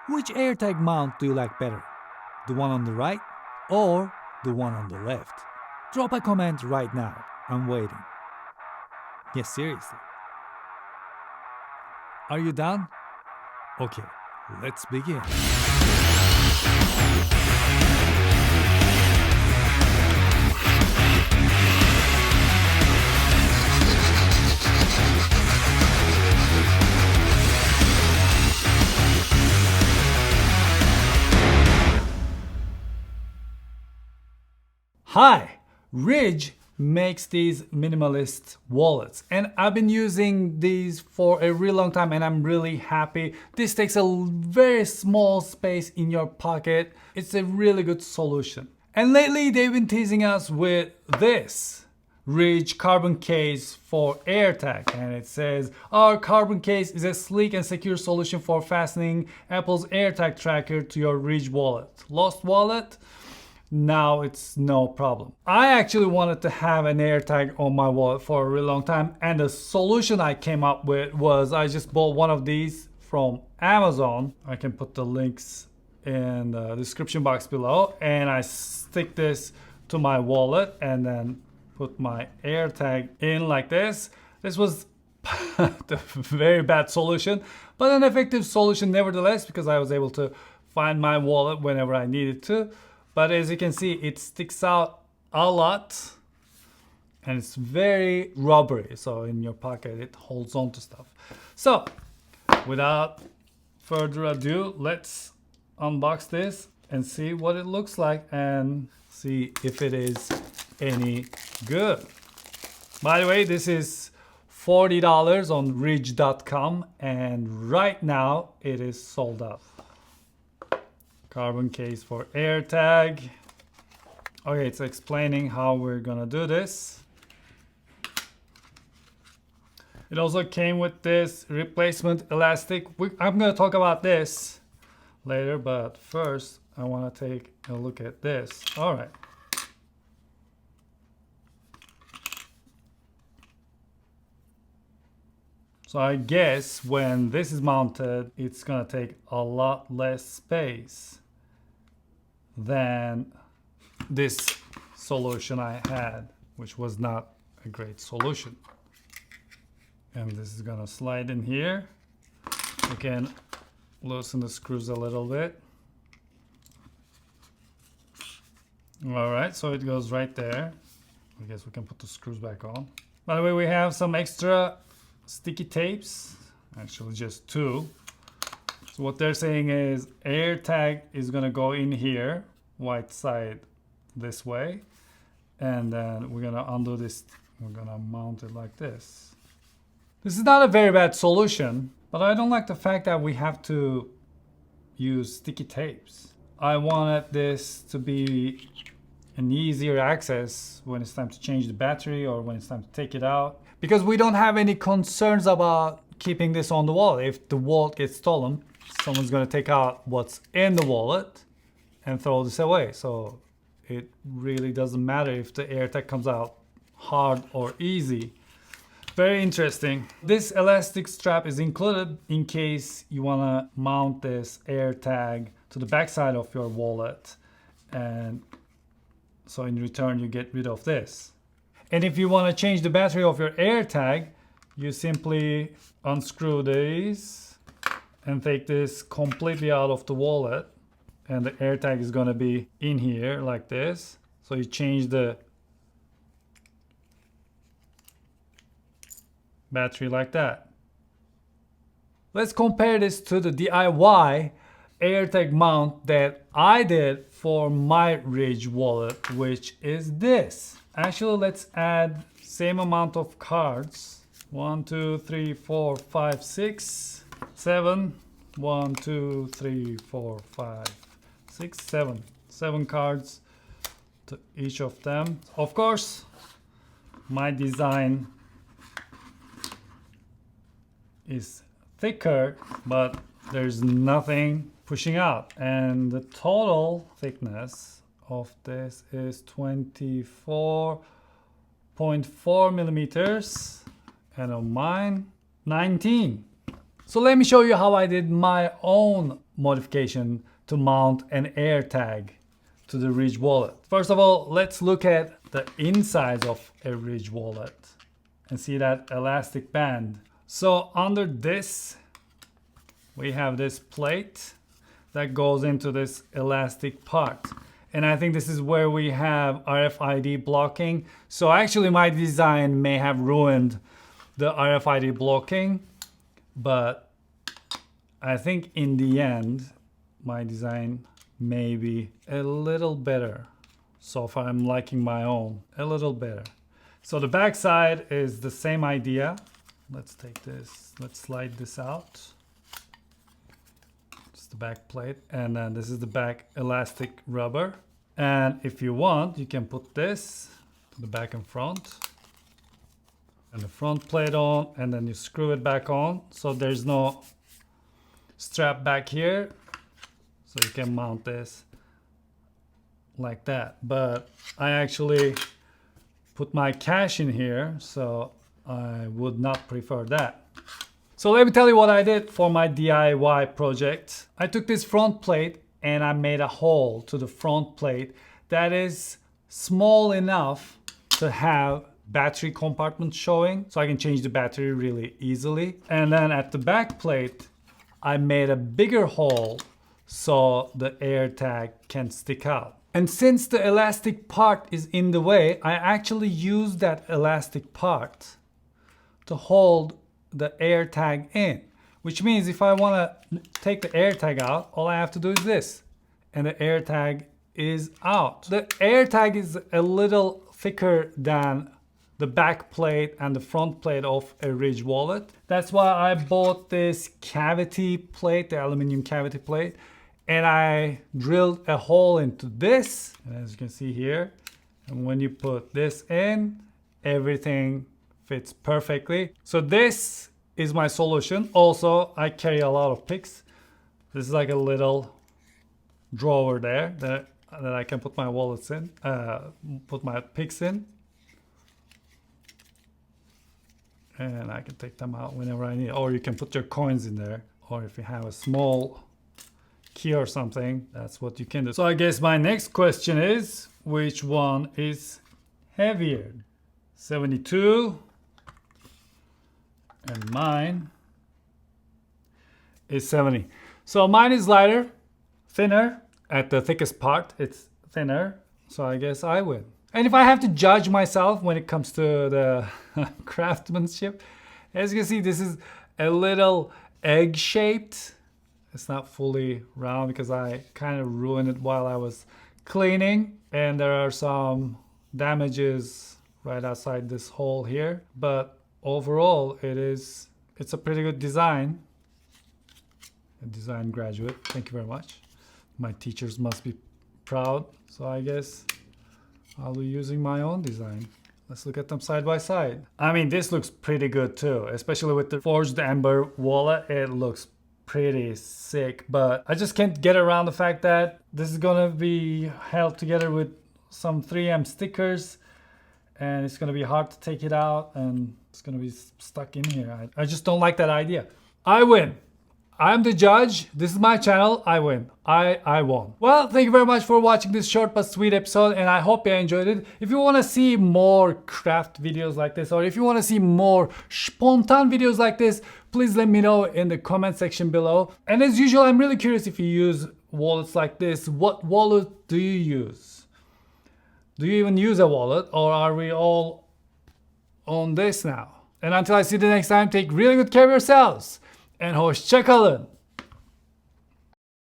Which AirTag mount do you like better? The one on the right or the one on the left? Drop a comment right now. I'm waiting. Yes, seriously. Are you done? Okay, let's begin. Hi, Ridge makes these minimalist wallets and I've been using these for a really long time and I'm really happy. This takes a very small space in your pocket. It's a really good solution. And lately they've been teasing us with this Ridge carbon case for AirTag, and it says our carbon case is a sleek and secure solution for fastening Apple's AirTag tracker to your Ridge wallet. Lost wallet? Now it's no problem. I actually wanted to have an AirTag on my wallet for a really long time, and the solution I came up with was I just bought one of these from Amazon. I can put the links in the description box below, and I stick this to my wallet and then put my AirTag in like this. This was a very bad solution, but an effective solution nevertheless, because I was able to find my wallet whenever I needed to. But as you can see, it sticks out a lot and it's very rubbery. So in your pocket, it holds on to stuff. So without further ado, let's unbox this and see what it looks like and see if it is any good. By the way, this is $40 on ridge.com and right now it is sold out. Carbon case for AirTag. Okay, it's explaining how we're gonna do this. It also came with this replacement elastic. I'm gonna talk about this later, but first I wanna take a look at this. All right. So I guess when this is mounted, it's gonna take a lot less space than this solution I had, which was not a great solution. And this is gonna slide in here. You can loosen the screws a little bit. All right, so it goes right there. I guess we can put the screws back on. By the way, we have some extra sticky tapes, actually just two. So what they're saying is AirTag is gonna go in here, white side this way, and then we're gonna undo this. We're gonna mount it like this. This is not a very bad solution, but I don't like the fact that we have to use sticky tapes. I wanted this to be an easier access when it's time to change the battery or when it's time to take it out, because we don't have any concerns about keeping this on the wallet. If the wallet gets stolen, someone's going to take out what's in the wallet and throw this away. So it really doesn't matter if the AirTag comes out hard or easy. Very interesting. This elastic strap is included in case you want to mount this AirTag to the backside of your wallet, and so in return you get rid of this. And if you want to change the battery of your AirTag, you simply unscrew these and take this completely out of the wallet, and the AirTag is going to be in here like this. So you change the battery like that. Let's compare this to the DIY AirTag mount that I did for my Ridge wallet, which is this. Actually, let's add same amount of cards. 1, 2, 3, 4, 5, 6, 7. 1, 2, 3, 4, 5, 6, 7. 7 cards to each of them. Of course, my design is thicker, but there's nothing pushing out, and the total thickness of this is 24.4 millimeters, and on mine 19. So let me show you how I did my own modification to mount an AirTag to the Ridge wallet. First of all, let's look at the inside of a Ridge wallet and see that elastic band. So under this, we have this plate that goes into this elastic part. And I think this is where we have RFID blocking. So actually my design may have ruined the RFID blocking, but I think in the end, my design may be a little better. So far I'm liking my own a little better. So the back side is the same idea. Let's take this, let's slide this out. It's the back plate, and then this is the back elastic rubber. And if you want, you can put this to the back and front, and the front plate on, and then you screw it back on. So there's no strap back here. So you can mount this like that. But I actually put my cash in here, so I would not prefer that. So let me tell you what I did for my DIY project. I took this front plate and I made a hole to the front plate that is small enough to have battery compartment showing, so I can change the battery really easily. And then at the back plate, I made a bigger hole so the AirTag can stick out. And since the elastic part is in the way, I actually use that elastic part to hold the AirTag in. Which means if I want to take the AirTag out, all I have to do is this. And the AirTag is out. The AirTag is a little thicker than the back plate and the front plate of a Ridge wallet. That's why I bought this cavity plate, the aluminum cavity plate. And I drilled a hole into this, and as you can see here, and when you put this in, everything fits perfectly. So this is my solution. Also, I carry a lot of picks. This is like a little drawer there that I can put my wallets in, put my picks in. And I can take them out whenever I need. Or you can put your coins in there. Or if you have a small key or something, that's what you can do. So I guess my next question is, which one is heavier? 72, and mine is 70. So mine is lighter, thinner. At the thickest part, it's thinner. So I guess I win. And if I have to judge myself when it comes to the craftsmanship, as you can see, this is a little egg-shaped. It's not fully round because I kind of ruined it while I was cleaning. And there are some damages right outside this hole here. But overall, it's a pretty good design. A design graduate, thank you very much. My teachers must be proud. So I guess I'll be using my own design. Let's look at them side by side. I mean, this looks pretty good too, especially with the forged amber wallet. It looks pretty sick, but I just can't get around the fact that this is gonna be held together with some 3M stickers, and it's gonna be hard to take it out, and it's gonna be stuck in here. I just don't like that idea. I win. I'm the judge. This is my channel. I win. I won. Well, thank you very much for watching this short but sweet episode, and I hope you enjoyed it. If you want to see more craft videos like this, or if you want to see more spontan videos like this, please let me know in the comment section below. And as usual, I'm really curious if you use wallets like this. What wallet do you use? Do you even use a wallet, or are we all on this now? And until I see you the next time, take really good care of yourselves. And hoşça kalın.